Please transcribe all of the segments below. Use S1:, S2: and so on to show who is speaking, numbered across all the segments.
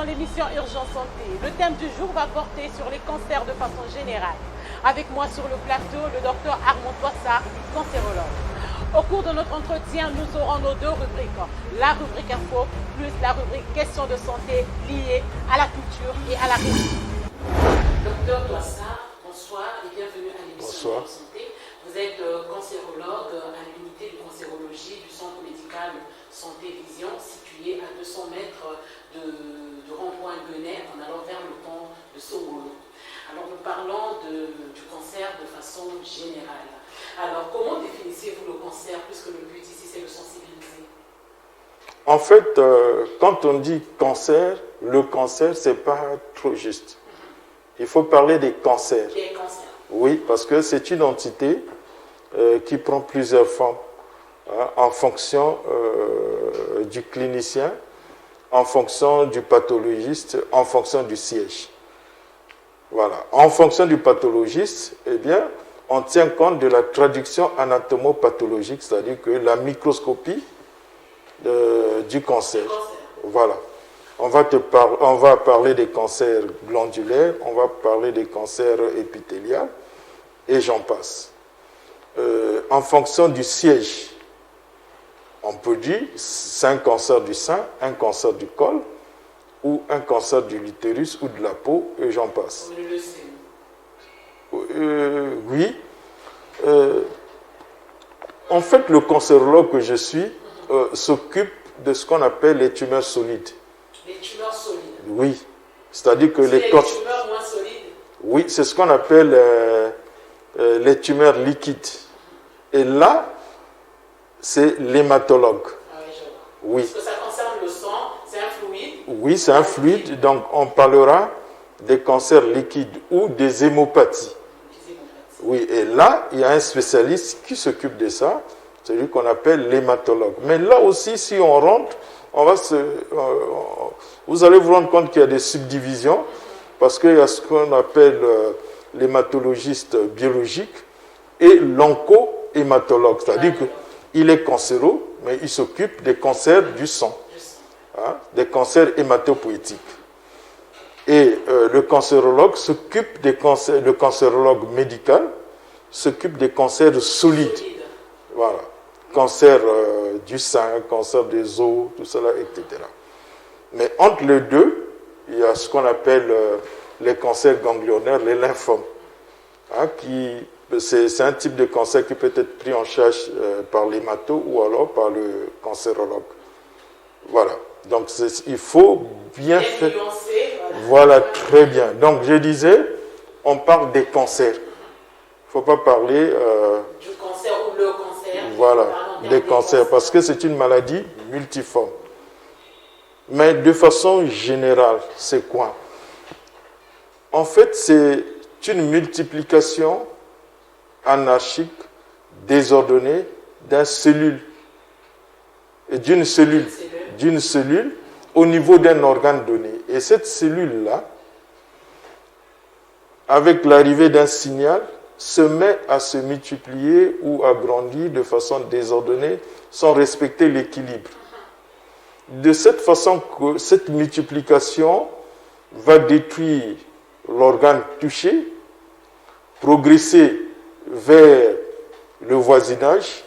S1: dans l'émission Urgence Santé. Le thème du jour va porter sur les cancers de façon générale. Avec moi sur le plateau, le docteur Armand Toissa, cancérologue. Au cours de notre entretien, nous aurons nos deux rubriques. La rubrique info plus la rubrique questions de santé liées à la culture et à la région. Docteur Toissa, bonsoir et bienvenue à l'émission Urgence Santé. Vous êtes cancérologue à l'unité de cancérologie du Centre médical Santé Vision, situé à 200 mètres du rond-point Guenay en allant vers le pont de Songolo. Alors nous parlons du cancer de façon générale. Alors comment définissez-vous le cancer, puisque le but ici c'est de sensibiliser?
S2: En fait, quand on dit cancer, le cancer c'est pas trop juste. Il faut parler des cancers.
S1: Des cancers.
S2: Oui, parce que c'est une entité qui prend plusieurs formes en fonction du clinicien, en fonction du pathologiste, en fonction du siège. Voilà. En fonction du pathologiste, eh bien, on tient compte de la traduction anatomopathologique, c'est-à-dire que la microscopie du cancer. Voilà. On va parler des cancers glandulaires, on va parler des cancers épithéliaux, et j'en passe. En fonction du siège, on peut dire c'est un cancer du sein, un cancer du col, ou un cancer de l'utérus ou de la peau, et j'en passe. Oui. En fait, le cancérologue que je suis s'occupe de ce qu'on appelle les tumeurs solides.
S1: Les tumeurs solides?
S2: Oui. C'est-à-dire que
S1: les tumeurs moins solides?
S2: Oui, c'est ce qu'on appelle les tumeurs liquides. Et là, c'est l'hématologue.
S1: Ah oui, je vois.
S2: Oui.
S1: Parce que ça concerne le sang, c'est un fluide.
S2: Oui, c'est un fluide, donc on parlera des cancers liquides ou des hémopathies. Oui, et là, il y a un spécialiste qui s'occupe de ça, celui qu'on appelle l'hématologue. Mais là aussi, si on rentre, vous allez vous rendre compte qu'il y a des subdivisions, parce qu'il y a ce qu'on appelle l'hématologiste biologique et l'onco-hématologue, c'est-à-dire qu'il est cancéro, mais il s'occupe des cancers du sang, des cancers hématopoïétiques. Et le cancérologue s'occupe des cancers, le cancérologue médical s'occupe des cancers solides. Voilà. Cancer du sein, cancer des os, tout cela, etc. Mais entre les deux, il y a ce qu'on appelle les cancers ganglionnaires, les lymphomes. C'est un type de cancer qui peut être pris en charge par l'hémato ou alors par le cancérologue. Voilà. Donc il faut bien faire. Voilà, très bien. Donc je disais, on parle des cancers. Il ne faut pas parler
S1: du cancer ou le cancer.
S2: Voilà, des cancers, parce que c'est une maladie multiforme. Mais de façon générale, c'est quoi? En fait, c'est une multiplication anarchique, désordonnée d'une cellule au niveau d'un organe donné. Et cette cellule-là, avec l'arrivée d'un signal, se met à se multiplier ou à grandir de façon désordonnée sans respecter l'équilibre. De cette façon que cette multiplication va détruire l'organe touché, progresser vers le voisinage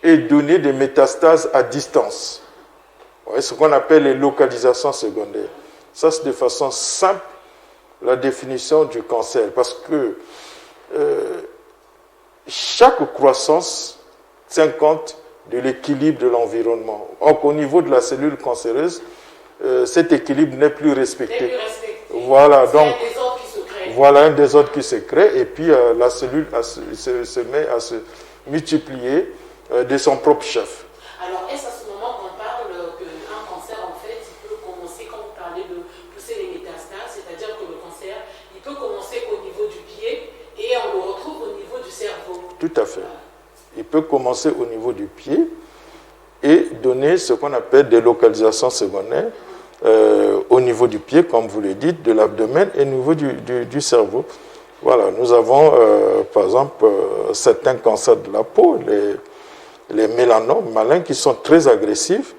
S2: et donner des métastases à distance. Ouais, ce qu'on appelle les localisations secondaires. Ça, c'est de façon simple la définition du cancer, parce que chaque croissance tient compte de l'équilibre de l'environnement. Or, au niveau de la cellule cancéreuse, cet équilibre n'est plus respecté. Voilà, donc voilà un désordre qui se crée, et puis la cellule se met à se multiplier de son propre chef.
S1: Alors, est-ce à ce moment qu'on parle qu'un cancer, en fait, il peut commencer, quand vous parlez de pousser les métastases, c'est-à-dire que le cancer, il peut commencer au niveau du pied et on le retrouve au niveau du cerveau?
S2: Tout à fait. Il peut commencer au niveau du pied et donner ce qu'on appelle des localisations secondaires au niveau du pied, comme vous le dites, de l'abdomen et au niveau du cerveau. Voilà, nous avons par exemple certains cancers de la peau, les mélanomes malins qui sont très agressifs,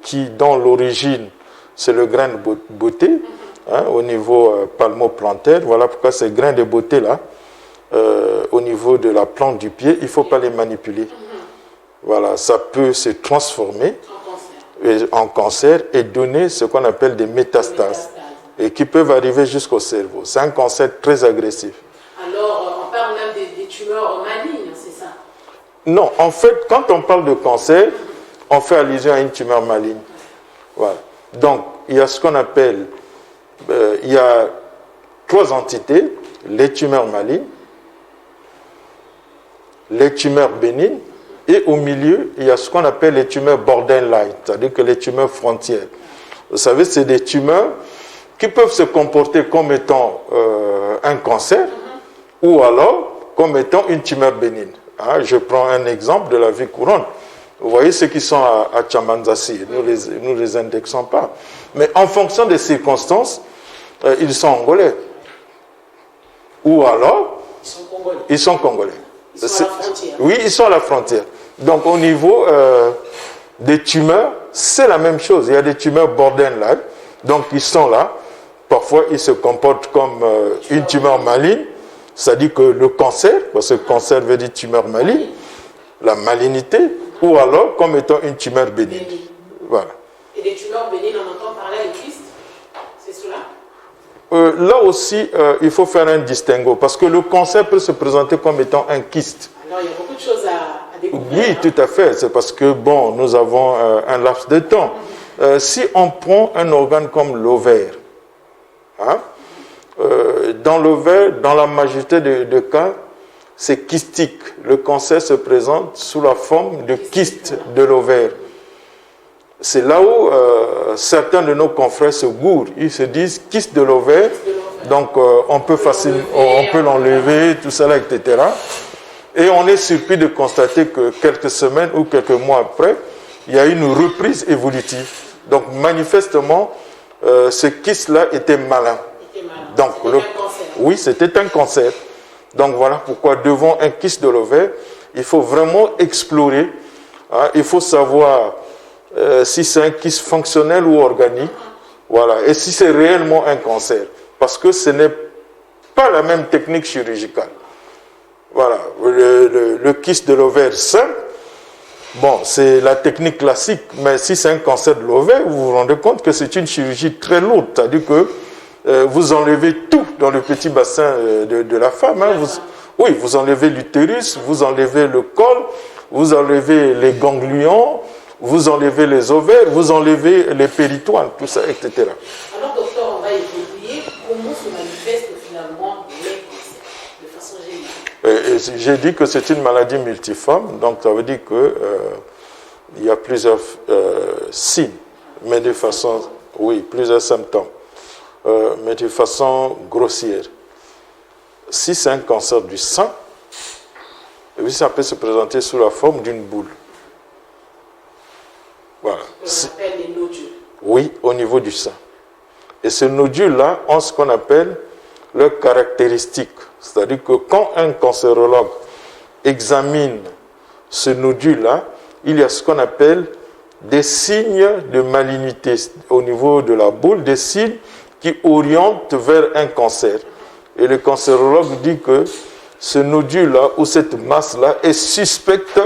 S2: qui dont l'origine c'est le grain de beauté, hein, au niveau palmoplantaire. Voilà pourquoi ces grains de beauté-là, au niveau de la plante du pied, il ne faut pas les manipuler. Voilà, ça peut se transformer en cancer et donner ce qu'on appelle des métastases, et qui peuvent arriver jusqu'au cerveau. C'est un cancer très agressif.
S1: Alors, on parle même des tumeurs malignes, c'est ça?
S2: Non, en fait, quand on parle de cancer, on fait allusion à une tumeur maligne. Voilà. Donc, il y a ce qu'on appelle, il y a 3 entités, les tumeurs malignes, les tumeurs bénignes, et au milieu, il y a ce qu'on appelle les tumeurs borderline, c'est-à-dire que les tumeurs frontières. Vous savez, c'est des tumeurs qui peuvent se comporter comme étant un cancer, ou alors comme étant une tumeur bénigne. Hein, je prends un exemple de la vie courante. Vous voyez ceux qui sont à Chamanzasi, nous les indexons pas. Mais en fonction des circonstances, ils sont angolais. Ou alors, ils sont congolais.
S1: Ils sont à la frontière.
S2: Oui, ils sont à la frontière. Donc au niveau des tumeurs, c'est la même chose. Il y a des tumeurs borderline, donc ils sont là. Parfois, ils se comportent comme une tumeur maligne, c'est-à-dire que le cancer, parce que cancer veut dire tumeur maligne, la malignité, ou alors comme étant une tumeur bénigne. Voilà.
S1: Et des tumeurs bénignes, on entend parler de kyste, c'est cela?
S2: Là aussi, il faut faire un distinguo, parce que le cancer peut se présenter comme étant un kyste.
S1: Alors, il y a beaucoup de choses à découvrir.
S2: Oui, tout à fait. C'est parce que, bon, nous avons un laps de temps. Si on prend un organe comme l'ovaire, hein, dans l'ovaire, dans la majorité de cas, c'est kystique. Le cancer se présente sous la forme de kyste de l'ovaire. C'est là où certains de nos confrères se gourent. Ils se disent kyste de l'ovaire, donc on peut facilement, on peut l'enlever, tout ça, etc. Et on est surpris de constater que quelques semaines ou quelques mois après, il y a une reprise évolutive. Donc manifestement, ce kyste-là était malin. Donc, oui, c'était un cancer. Donc voilà pourquoi devant un kyste de l'ovaire, il faut vraiment explorer. Hein, il faut savoir si c'est un kyste fonctionnel ou organique. Voilà, et si c'est réellement un cancer. Parce que ce n'est pas la même technique chirurgicale. Voilà, le kyste de l'ovaire simple, bon, c'est la technique classique, mais si c'est un cancer de l'ovaire, vous vous rendez compte que c'est une chirurgie très lourde, c'est-à-dire que vous enlevez tout dans le petit bassin de la femme. Hein, oui, vous enlevez l'utérus, vous enlevez le col, vous enlevez les ganglions, vous enlevez les ovaires, vous enlevez les péritoines, tout ça, etc.
S1: Alors, docteur, on va évoluer. Comment se manifeste finalement les cancers de façon générale?
S2: J'ai dit que c'est une maladie multiforme, donc ça veut dire que il y a plusieurs signes, mais de façon, oui, plusieurs symptômes, mais de façon grossière. Si c'est un cancer du sang, oui, ça peut se présenter sous la forme d'une boule. Voilà.
S1: On appelle les nodules.
S2: Oui, au niveau du sang. Et ces nodules-là ont ce qu'on appelle leurs caractéristiques. C'est-à-dire que quand un cancérologue examine ce nodule-là, il y a ce qu'on appelle des signes de malignité au niveau de la boule, des signes qui orientent vers un cancer. Et le cancérologue dit que ce nodule-là ou cette masse-là est suspecte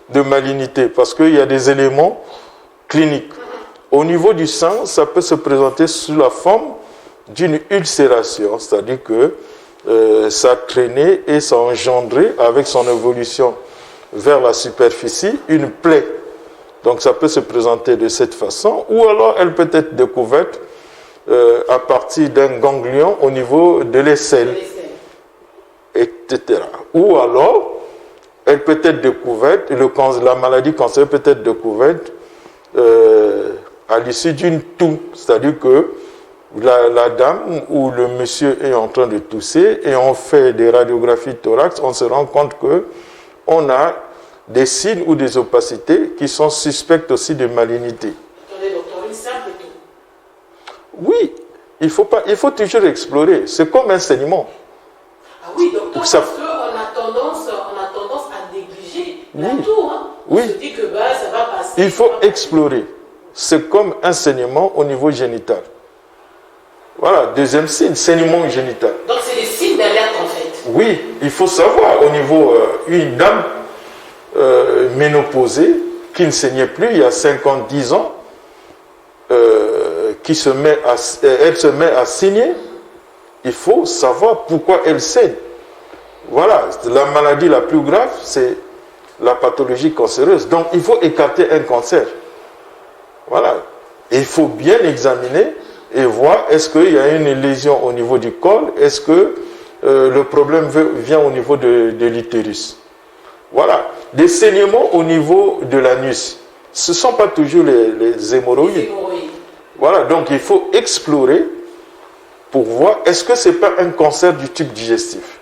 S2: de malignité parce qu'il y a des éléments cliniques. Au niveau du sang, ça peut se présenter sous la forme d'une ulcération, c'est-à-dire que ça a traîné et ça a engendré, avec son évolution vers la superficie, une plaie. Donc ça peut se présenter de cette façon, ou alors elle peut être découverte à partir d'un ganglion au niveau de l'aisselle, etc. Ou alors, elle peut être découverte, la maladie cancéreuse peut être découverte à l'issue d'une toux, c'est-à-dire que la dame ou le monsieur est en train de tousser et on fait des radiographies de thorax, on se rend compte qu'on a des signes ou des opacités qui sont suspectes aussi de malignité.
S1: Attendez, docteur, une simple toux.
S2: Oui, il faut toujours explorer. C'est comme un saignement.
S1: Ah oui, docteur, parce qu'on a tendance à négliger la toux. Hein. On se dit que ça va passer.
S2: Il faut explorer. c'est comme un saignement au niveau génital. Voilà, deuxième signe, saignement génital.
S1: Donc c'est des signes d'alerte en fait.
S2: Oui, il faut savoir au niveau une dame ménopausée qui ne saignait plus il y a 5 ans, 10 ans, elle se met à saigner, il faut savoir pourquoi elle saigne. Voilà, la maladie la plus grave, c'est la pathologie cancéreuse. Donc il faut écarter un cancer. Voilà, et il faut bien examiner et voir est-ce qu'il y a une lésion au niveau du col, est-ce que le problème vient au niveau de l'utérus. Voilà, des saignements au niveau de l'anus. Ce ne sont pas toujours les hémorroïdes. Voilà, donc il faut explorer pour voir est-ce que ce n'est pas un cancer du tube digestif.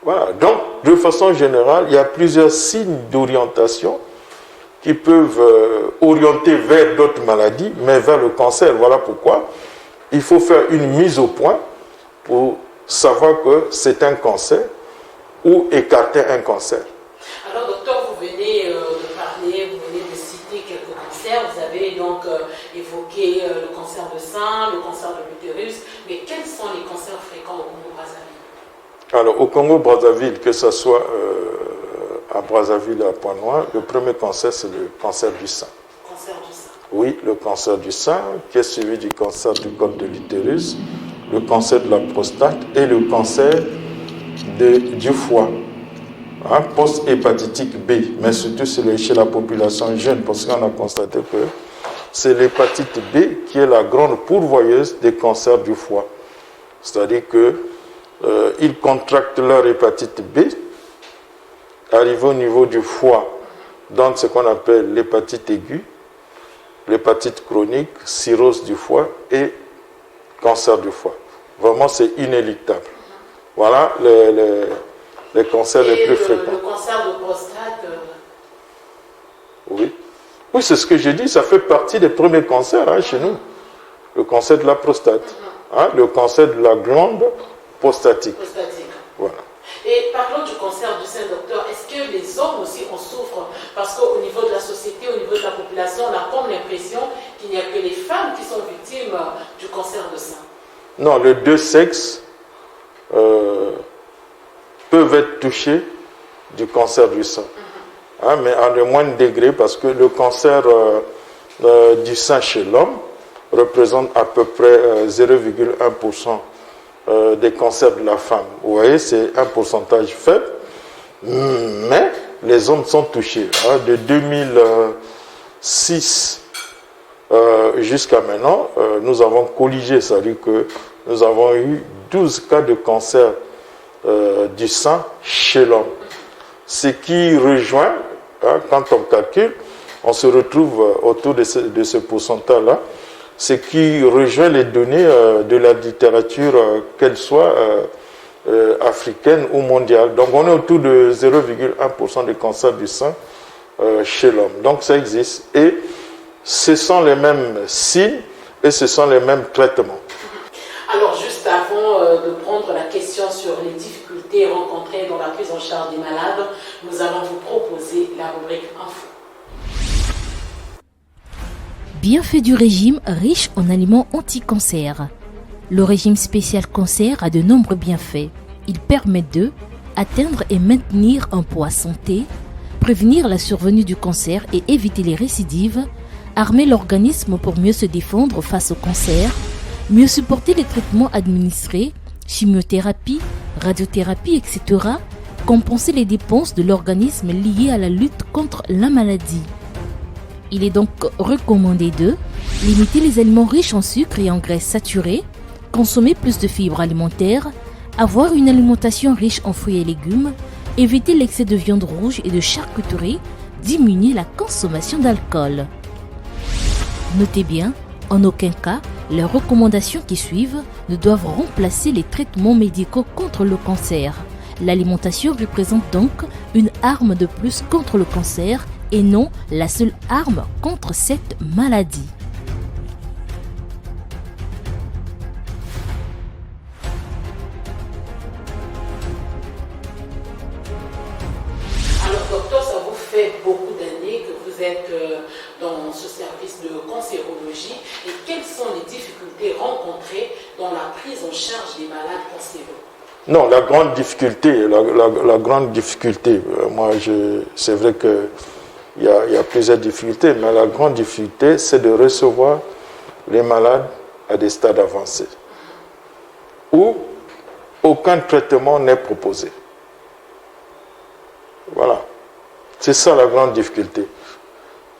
S2: Voilà, donc de façon générale, il y a plusieurs signes d'orientation qui peuvent orienter vers d'autres maladies, mais vers le cancer. Voilà pourquoi il faut faire une mise au point pour savoir que c'est un cancer ou écarter un cancer.
S1: Alors docteur, vous venez de parler, vous venez de citer quelques cancers. Vous avez donc évoqué le cancer de sein, le cancer de l'utérus, mais quels sont les cancers fréquents au Congo-Brazzaville?
S2: Alors au Congo-Brazzaville, que ce soit à Brazzaville, à Pointe-Noire, le premier cancer, c'est le cancer du sein.
S1: Cancer du sein.
S2: Oui, le cancer du sein, qui est suivi du cancer du col de l'utérus, le cancer de la prostate et le cancer du foie, hein, post-hépatitique B, mais surtout chez la population jeune, parce qu'on a constaté que c'est l'hépatite B qui est la grande pourvoyeuse des cancers du foie. C'est-à-dire qu'ils contractent leur hépatite B, arrivent au niveau du foie, dans ce qu'on appelle l'hépatite aiguë, l'hépatite chronique, cirrhose du foie et cancer du foie. Vraiment, c'est inéluctable. Voilà les cancers les plus fréquents.
S1: Le cancer de prostate
S2: Oui. Oui, c'est ce que j'ai dit, ça fait partie des premiers cancers hein, chez nous. Le cancer de la prostate, hein, le cancer de la glande prostatique. Voilà.
S1: Et parlons du cancer du sein, docteur, est-ce que les hommes aussi en souffrent? Parce qu'au niveau de la société, au niveau de la population, on a comme l'impression qu'il n'y a que les femmes qui sont victimes du cancer de sein.
S2: Non, les deux sexes peuvent être touchés du cancer du sein. Hein, mais à de moindre degré, parce que le cancer du sein chez l'homme représente à peu près 0,1% des cancers de la femme. Vous voyez, c'est un pourcentage faible, mais les hommes sont touchés. Hein, de 2006 jusqu'à maintenant, nous avons colligé, c'est-à-dire que nous avons eu 12 cas de cancer du sein chez l'homme. Ce qui rejoint, hein, quand on calcule, on se retrouve autour de ce pourcentage-là, ce qui rejoint les données de la littérature, qu'elle soit africaine ou mondiale. Donc on est autour de 0,1% de cancer du sein chez l'homme. Donc ça existe. Et ce sont les mêmes signes et ce sont les mêmes traitements.
S1: Alors juste avant de prendre la question sur les difficultés rencontrées dans la prise en charge des malades, nous allons vous proposer la rubrique Info.
S3: Bienfait du régime riche en aliments anti-cancer. Le régime spécial cancer a de nombreux bienfaits. Il permet de atteindre et maintenir un poids santé, prévenir la survenue du cancer et éviter les récidives, armer l'organisme pour mieux se défendre face au cancer, mieux supporter les traitements administrés, chimiothérapie, radiothérapie, etc., compenser les dépenses de l'organisme liées à la lutte contre la maladie. Il est donc recommandé de limiter les aliments riches en sucre et en graisses saturées, consommer plus de fibres alimentaires, avoir une alimentation riche en fruits et légumes, éviter l'excès de viande rouge et de charcuterie, diminuer la consommation d'alcool. Notez bien, en aucun cas, les recommandations qui suivent ne doivent remplacer les traitements médicaux contre le cancer. L'alimentation représente donc une arme de plus contre le cancer et non la seule arme contre cette maladie.
S1: Alors docteur, ça vous fait beaucoup d'années que vous êtes dans ce service de cancérologie et quelles sont les difficultés rencontrées dans la prise en charge des malades cancéreux?
S2: Non, la grande difficulté, la grande difficulté, c'est vrai qu'il y a plusieurs difficultés, mais la grande difficulté, c'est de recevoir les malades à des stades avancés, où aucun traitement n'est proposé. Voilà. C'est ça la grande difficulté.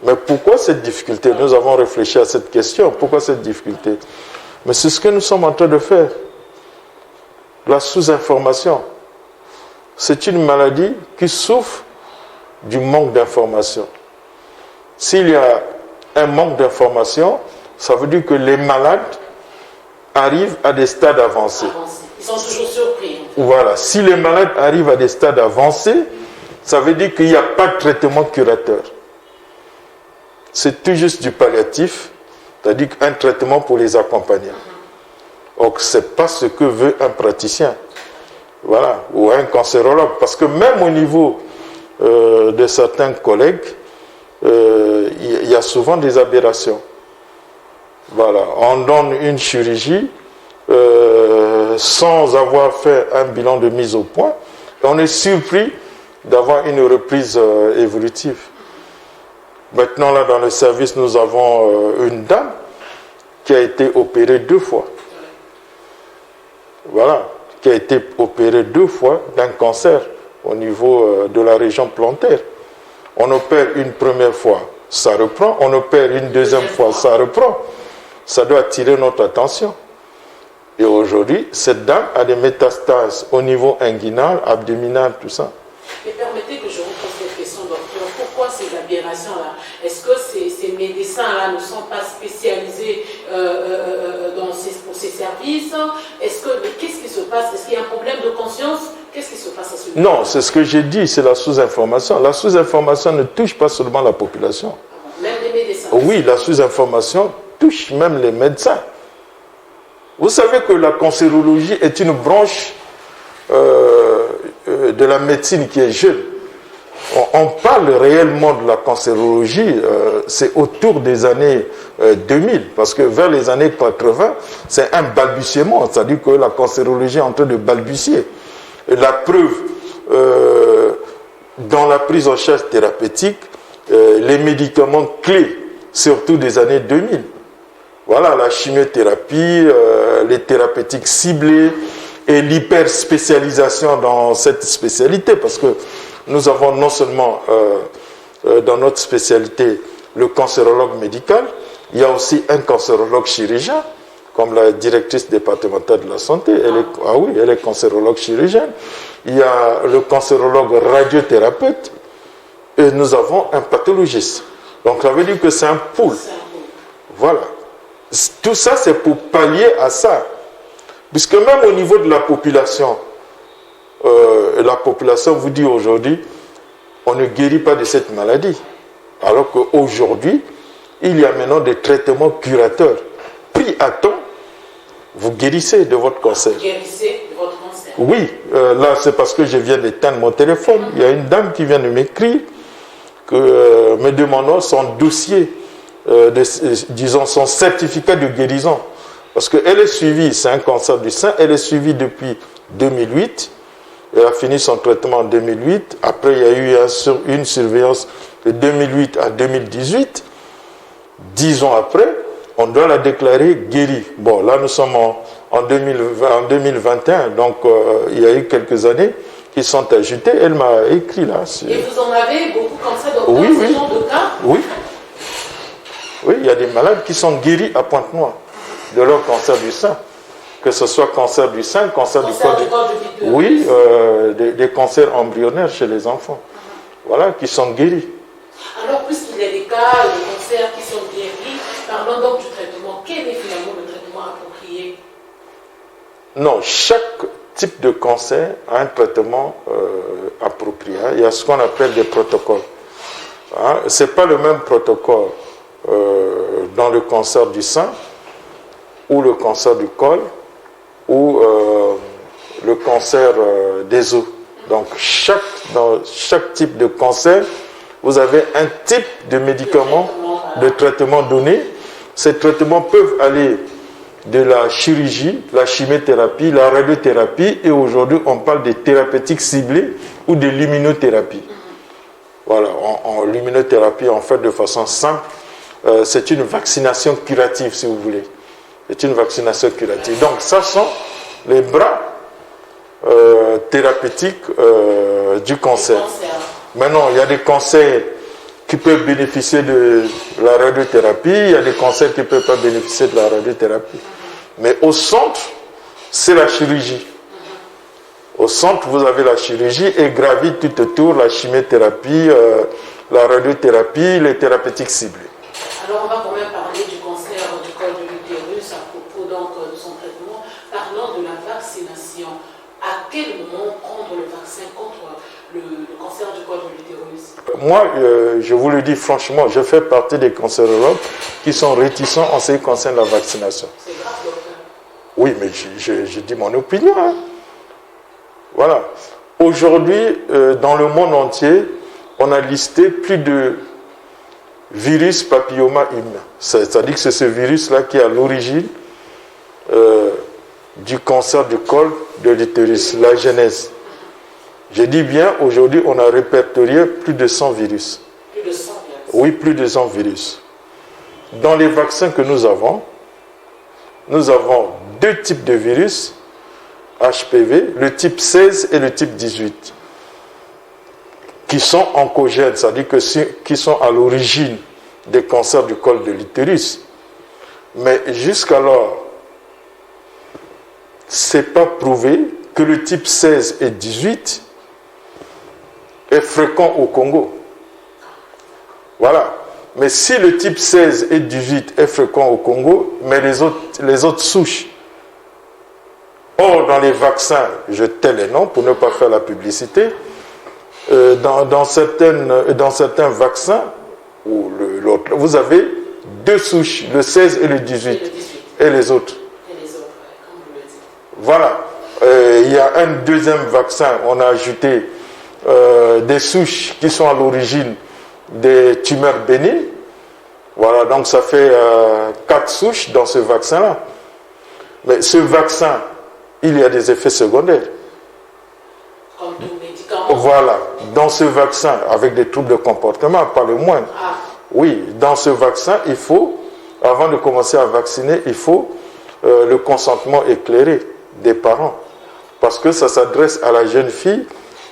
S2: Mais pourquoi cette difficulté? Nous avons réfléchi à cette question. Pourquoi cette difficulté? Mais c'est ce que nous sommes en train de faire. La sous-information. C'est une maladie qui souffre du manque d'information. S'il y a un manque d'information, ça veut dire que les malades arrivent à des stades avancés.
S1: Ils sont toujours surpris.
S2: Voilà. Si les malades arrivent à des stades avancés, ça veut dire qu'il n'y a pas de traitement curateur. C'est tout juste du palliatif, c'est-à-dire un traitement pour les accompagner. Donc, ce n'est pas ce que veut un praticien, voilà, ou un cancérologue. Parce que même au niveau de certains collègues, il y a souvent des aberrations. Voilà, on donne une chirurgie sans avoir fait un bilan de mise au point. Et on est surpris d'avoir une reprise évolutive. Maintenant, là, dans le service, nous avons une dame qui a été opérée 2 fois. Voilà, qui a été opérée 2 fois d'un cancer au niveau de la région plantaire. On opère une première fois, ça reprend. On opère une deuxième fois, ça reprend. Ça doit attirer notre attention. Et aujourd'hui, cette dame a des métastases au niveau inguinal, abdominal, tout ça.
S1: Mais permettez que je vous pose cette question, docteur. Pourquoi ces aberrations-là? Est-ce que ces médecins-là ne sont pas spécialisés pour ces services? Qu'est-ce qui se passe? Est-ce qu'il y a un problème de conscience? Qu'est-ce qui se passe à ce niveau?
S2: Non, c'est ce que j'ai dit, c'est la sous-information. La sous-information ne touche pas seulement la population.
S1: Même les médecins?
S2: Oui, la sous-information touche même les médecins. Vous savez que la cancérologie est une branche de la médecine qui est jeune. On parle réellement de la cancérologie, c'est autour des années 2000, parce que vers les années 80, c'est un balbutiement, c'est-à-dire que la cancérologie est en train de balbutier. Et la preuve, dans la prise en charge thérapeutique, les médicaments clés, surtout des années 2000, voilà, la chimiothérapie, les thérapeutiques ciblées et l'hyperspécialisation dans cette spécialité, parce que nous avons non seulement dans notre spécialité le cancérologue médical, il y a aussi un cancérologue chirurgien, comme la directrice départementale de la santé, elle est cancérologue chirurgienne. Il y a le cancérologue radiothérapeute et nous avons un pathologiste. Donc ça veut dire que c'est un pool. Voilà. Tout ça, c'est pour pallier à ça. Puisque même au niveau de la population vous dit aujourd'hui, on ne guérit pas de cette maladie. Alors qu'aujourd'hui, il y a maintenant des traitements curateurs. Pris à temps, vous guérissez de votre cancer.
S1: Vous guérissez de votre cancer?
S2: Oui, là c'est parce que je viens d'éteindre mon téléphone. Il y a une dame qui vient de m'écrire, me demandant son dossier, disons son certificat de guérison. Parce qu'elle est suivie, c'est un cancer du sein, elle est suivie depuis 2008. Elle a fini son traitement en 2008. Après, il y a eu une surveillance de 2008 à 2018. 10 ans après, on doit la déclarer guérie. Bon, là, nous sommes en 2021, donc il y a eu quelques années qui sont ajoutées. Elle m'a écrit là.
S1: Et vous en avez beaucoup comme ça dans ce genre de cas?
S2: Oui. Oui, il y a des malades qui sont guéris à Pointe-Noire de leur cancer du sein. Que ce soit cancer du sein, cancer du corps de... Oui, des cancers embryonnaires chez les enfants. Voilà, qui sont guéris.
S1: Alors, puisqu'il y a des cas de cancers qui sont guéris, parlons donc du traitement. Quel est finalement le traitement approprié?
S2: Non, chaque type de cancer a un traitement approprié. Il y a ce qu'on appelle des protocoles. Ce n'est pas le même protocole dans le cancer du sein ou le cancer du col ou le cancer des os. Donc, dans chaque type de cancer, vous avez un type de médicament de traitements donnés. Ces traitements peuvent aller de la chirurgie, la chimiothérapie, la radiothérapie, et aujourd'hui on parle de thérapeutiques ciblées ou de l'immunothérapie. Voilà, en l'immunothérapie, en fait, de façon simple, c'est une vaccination curative, si vous voulez. C'est une vaccination curative. Donc, ça sont les bras thérapeutiques du cancer. Maintenant, il y a des cancers qui peuvent bénéficier de la radiothérapie, il y a des cancers qui ne peuvent pas bénéficier de la radiothérapie. Mais au centre, c'est la chirurgie. Au centre, vous avez la chirurgie et gravite tout autour la chimiothérapie, la radiothérapie, les thérapeutiques ciblées.
S1: Alors, on va quand même parler du cancer du col de l'utérus à propos donc de son traitement. Parlons de la vaccination. À quel moment prendre le vaccin contre le cancer du col de l'utérus?
S2: Moi, je vous le dis franchement, je fais partie des cancérologues qui sont réticents en ce qui concerne la vaccination.
S1: C'est grave, docteur.
S2: Oui, mais je dis mon opinion. Hein. Voilà. Aujourd'hui, dans le monde entier, on a listé plus de virus papilloma humain. C'est-à-dire que c'est ce virus-là qui est à l'origine du cancer du col de l'utérus, la genèse. Je dis bien, aujourd'hui, on a répertorié plus de 100 virus.
S1: Plus de 100 virus.
S2: Oui, plus de 100 virus. Dans les vaccins que nous avons deux types de virus, HPV, le type 16 et le type 18, qui sont oncogènes, c'est-à-dire qui sont à l'origine des cancers du col de l'utérus. Mais jusqu'alors, ce n'est pas prouvé que le type 16 et 18 est fréquent au Congo. Voilà. Mais si le type 16 et 18 est fréquent au Congo, mais les autres souches. Or, dans les vaccins, je tais les noms pour ne pas faire la publicité, dans certains vaccins, vous avez deux souches, le 16 et le 18, et les autres.
S1: Comme vous le dites.
S2: Voilà. Il y a un deuxième vaccin, on a ajouté des souches qui sont à l'origine des tumeurs bénignes. Voilà, donc ça fait 4 souches dans ce vaccin-là. Mais ce vaccin, il y a des effets secondaires.
S1: Comme tout médicament.
S2: Voilà, dans ce vaccin, avec des troubles de comportement, pas le moindre.
S1: Ah.
S2: Oui, dans ce vaccin, il faut, avant de commencer à vacciner, il faut le consentement éclairé des parents. Parce que ça s'adresse à la jeune fille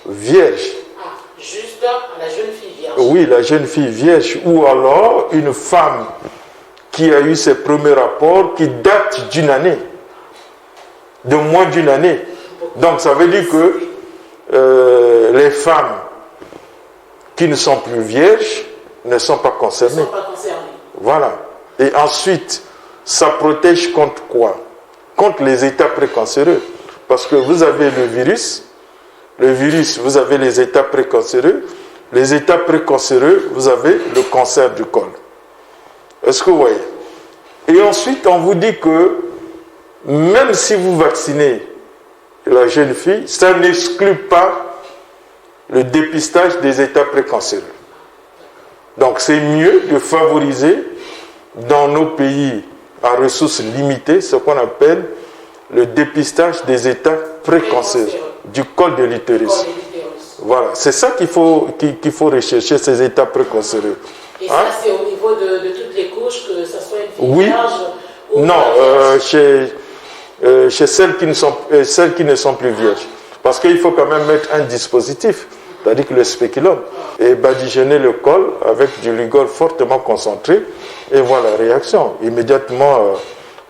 S2: vierge.
S1: Ah, juste à la jeune fille vierge.
S2: Oui, la jeune fille vierge, ou alors une femme qui a eu ses premiers rapports qui datent d'une année, de moins d'une année. Donc ça veut dire que les femmes qui ne sont plus vierges ne sont pas concernées.
S1: Ils ne sont pas concernés.
S2: Voilà. Et ensuite, ça protège contre quoi? Contre les états précancéreux. Parce que vous avez le virus, vous avez les états précancéreux. Les états précancéreux, vous avez le cancer du col. Est-ce que vous voyez? Et ensuite, on vous dit que même si vous vaccinez la jeune fille, ça n'exclut pas le dépistage des états précancéreux. Donc c'est mieux de favoriser dans nos pays à ressources limitées ce qu'on appelle le dépistage des états précancéreux du col de l'utérus. Voilà, c'est ça qu'il faut rechercher, ces états précancéreux.
S1: Et ça, c'est au niveau de toutes les couches, que ce soit une fille
S2: oui.
S1: vierge ou
S2: non, chez celles qui ne sont plus vierges. Parce qu'il faut quand même mettre un dispositif, c'est-à-dire que le spéculum, et badigeonner le col avec du Lugol fortement concentré, et voilà la réaction. Immédiatement,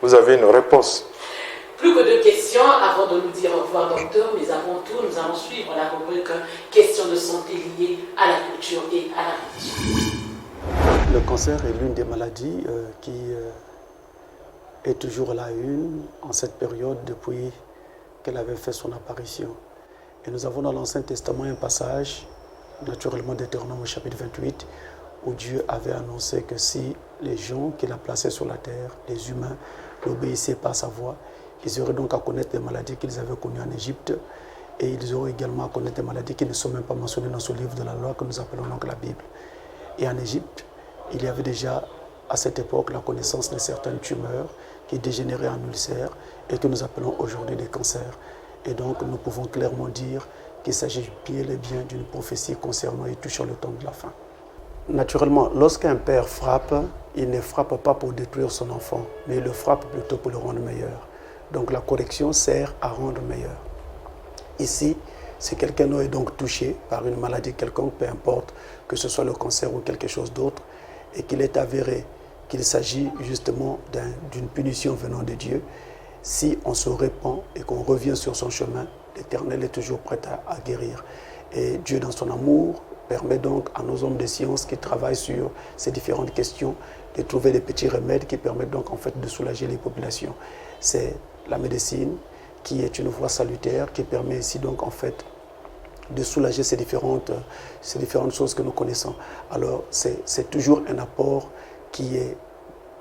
S2: vous avez une réponse.
S1: Plus que de questions, avant de nous dire au revoir, docteur, mais avant tout, nous allons suivre la rubrique questions de santé liées à la culture et à la religion.
S4: Le cancer est l'une des maladies qui est toujours à la une en cette période depuis qu'elle avait fait son apparition. Et nous avons dans l'Ancien Testament un passage, naturellement Deutéronome au chapitre 28, où Dieu avait annoncé que si les gens qu'il a placés sur la terre, les humains, l'obéissaient par sa voix, ils auraient donc à connaître des maladies qu'ils avaient connues en Égypte, et ils auraient également à connaître des maladies qui ne sont même pas mentionnées dans ce livre de la loi que nous appelons donc la Bible. Et en Égypte, il y avait déjà à cette époque la connaissance de certaines tumeurs qui dégénéraient en ulcères et que nous appelons aujourd'hui des cancers. Et donc nous pouvons clairement dire qu'il s'agit bien et bien d'une prophétie concernant et touchant le temps de la fin. Naturellement, lorsqu'un père frappe, il ne frappe pas pour détruire son enfant, mais il le frappe plutôt pour le rendre meilleur. Donc la correction sert à rendre meilleur. Ici, si quelqu'un est donc touché par une maladie quelconque, peu importe que ce soit le cancer ou quelque chose d'autre, et qu'il est avéré qu'il s'agit justement d'une punition venant de Dieu, si on se répand et qu'on revient sur son chemin, l'Éternel est toujours prêt à guérir. Et Dieu, dans son amour, permet donc à nos hommes de science qui travaillent sur ces différentes questions de trouver des petits remèdes qui permettent donc en fait de soulager les populations. C'est la médecine qui est une voie salutaire qui permet ici donc en fait de soulager ces différentes choses que nous connaissons. Alors c'est toujours un apport qui est,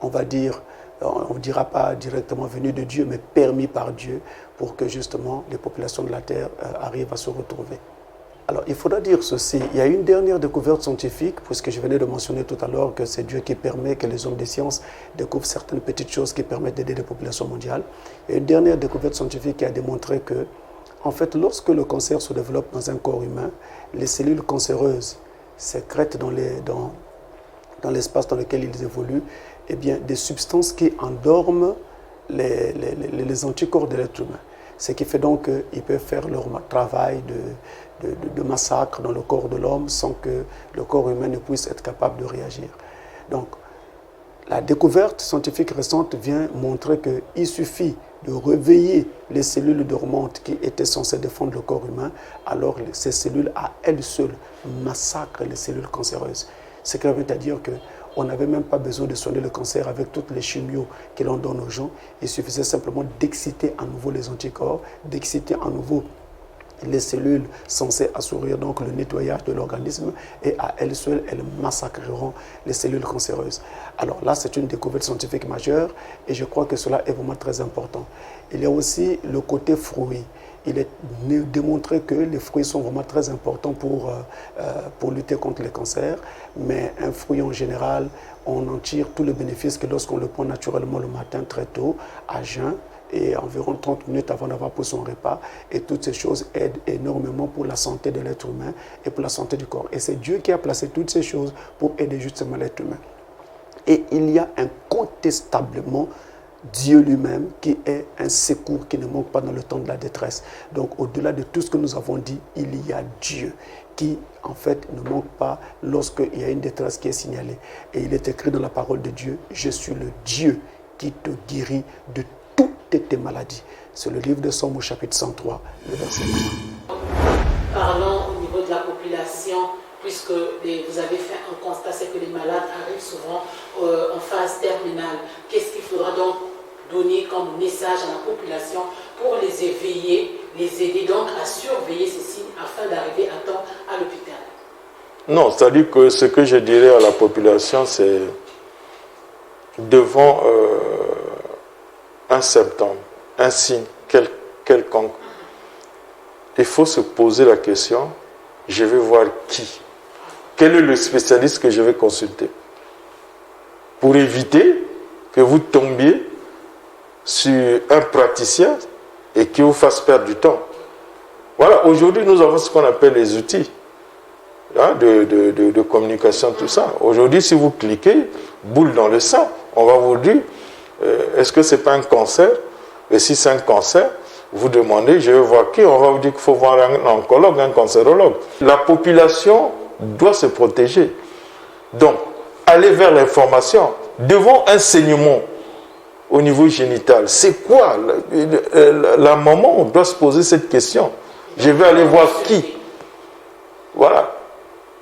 S4: on va dire, on ne dira pas directement venu de Dieu, mais permis par Dieu pour que justement les populations de la Terre arrivent à se retrouver. Alors il faudra dire ceci, il y a une dernière découverte scientifique, puisque je venais de mentionner tout à l'heure que c'est Dieu qui permet que les hommes des sciences découvrent certaines petites choses qui permettent d'aider les populations mondiales. Il y a une dernière découverte scientifique qui a démontré que, en fait, lorsque le cancer se développe dans un corps humain, les cellules cancéreuses sécrètent dans l'espace dans lequel ils évoluent, eh bien, des substances qui endorment les anticorps de l'être humain. Ce qui fait donc qu'ils peuvent faire leur travail de massacre dans le corps de l'homme sans que le corps humain ne puisse être capable de réagir. Donc, la découverte scientifique récente vient montrer qu'il suffit de réveiller les cellules dormantes qui étaient censées défendre le corps humain, alors ces cellules à elles seules massacrent les cellules cancéreuses. Ce qui revient à dire qu'on n'avait même pas besoin de soigner le cancer avec toutes les chimios que l'on donne aux gens. Il suffisait simplement d'exciter à nouveau les anticorps, d'exciter à nouveau les cellules censées assurer donc le nettoyage de l'organisme et à elles seules, elles massacreront les cellules cancéreuses. Alors là, c'est une découverte scientifique majeure et je crois que cela est vraiment très important. Il y a aussi le côté fruit. Il est démontré que les fruits sont vraiment très importants pour lutter contre les cancers, mais un fruit en général, on en tire tout le bénéfice que lorsqu'on le prend naturellement le matin très tôt, à jeun, et environ 30 minutes avant d'avoir pris son repas. Et toutes ces choses aident énormément pour la santé de l'être humain et pour la santé du corps. Et c'est Dieu qui a placé toutes ces choses pour aider justement l'être humain. Et il y a incontestablement Dieu lui-même qui est un secours qui ne manque pas dans le temps de la détresse. Donc au-delà de tout ce que nous avons dit, il y a Dieu qui en fait ne manque pas lorsqu'il y a une détresse qui est signalée. Et il est écrit dans la parole de Dieu, « Je suis le Dieu qui te guérit de toutes tes maladies ». C'est le livre de Somme au chapitre 103, le verset 1.
S1: Parlons au niveau de la population, puisque vous avez fait un constat, c'est que les malades arrivent souvent en phase terminale. Qu'est-ce qu'il faudra donc donner comme message à la population pour les éveiller, les aider donc à surveiller ces signes afin d'arriver à temps à l'hôpital?
S2: Non, c'est-à-dire que ce que je dirais à la population, c'est devant un symptôme, un signe quelconque, il faut se poser la question, je vais voir qui? Quel est le spécialiste que je vais consulter? Pour éviter que vous tombiez sur un praticien et qui vous fasse perdre du temps. Voilà, aujourd'hui nous avons ce qu'on appelle les outils de communication, tout ça. Aujourd'hui, si vous cliquez, boule dans le sang, on va vous dire, est-ce que ce n'est pas un cancer? Et si c'est un cancer, vous demandez, je vais voir qui? On va vous dire qu'il faut voir un oncologue, un cancérologue. La population doit se protéger. Donc, aller vers l'information. Devant un saignement au niveau génital, c'est quoi? La maman doit se poser cette question. Je vais aller voir qui? Voilà.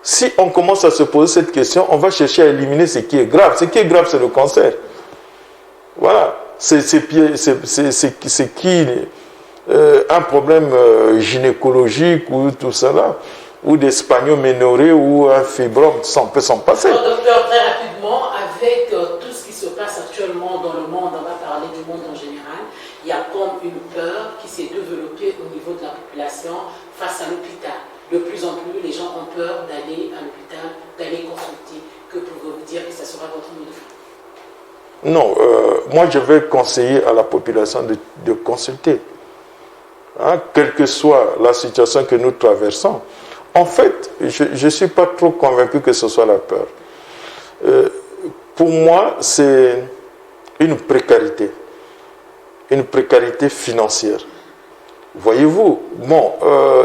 S2: Si on commence à se poser cette question, on va chercher à éliminer ce qui est grave. Ce qui est grave, c'est le cancer. Voilà. C'est un problème gynécologique ou tout ça là, ou des spagnoménorrhées ou un fibrome, ça on peut s'en passer.
S1: Alors, docteur, très rapidement, avec tout ce qui se passe actuellement dans le monde, on va parler du monde en général, il y a comme une peur qui s'est développée au niveau de la population face à l'hôpital. De plus en plus, les gens ont peur d'aller à l'hôpital, d'aller consulter. Que pouvez-vous dire que ça sera votre mot de fin?
S2: Non, moi je vais conseiller à la population de consulter. Hein, quelle que soit la situation que nous traversons. En fait, je ne suis pas trop convaincu que ce soit la peur. Pour moi, c'est une précarité financière. Voyez-vous, bon,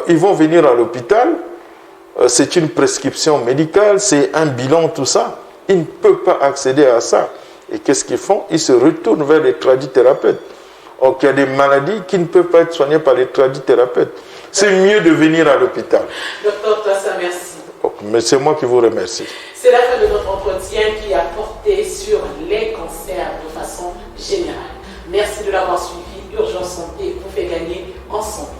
S2: ils vont venir à l'hôpital, c'est une prescription médicale, c'est un bilan, tout ça. Ils ne peuvent pas accéder à ça. Et qu'est-ce qu'ils font? Ils se retournent vers les tradithérapeutes. Or, il y a des maladies qui ne peuvent pas être soignées par les tradithérapeutes. C'est mieux de venir à l'hôpital.
S1: Docteur Twassa, merci.
S2: Mais c'est moi qui vous remercie.
S1: C'est la fin de notre entretien qui a porté sur les cancers de façon générale. Merci de l'avoir suivi. Urgence Santé vous fait gagner en santé.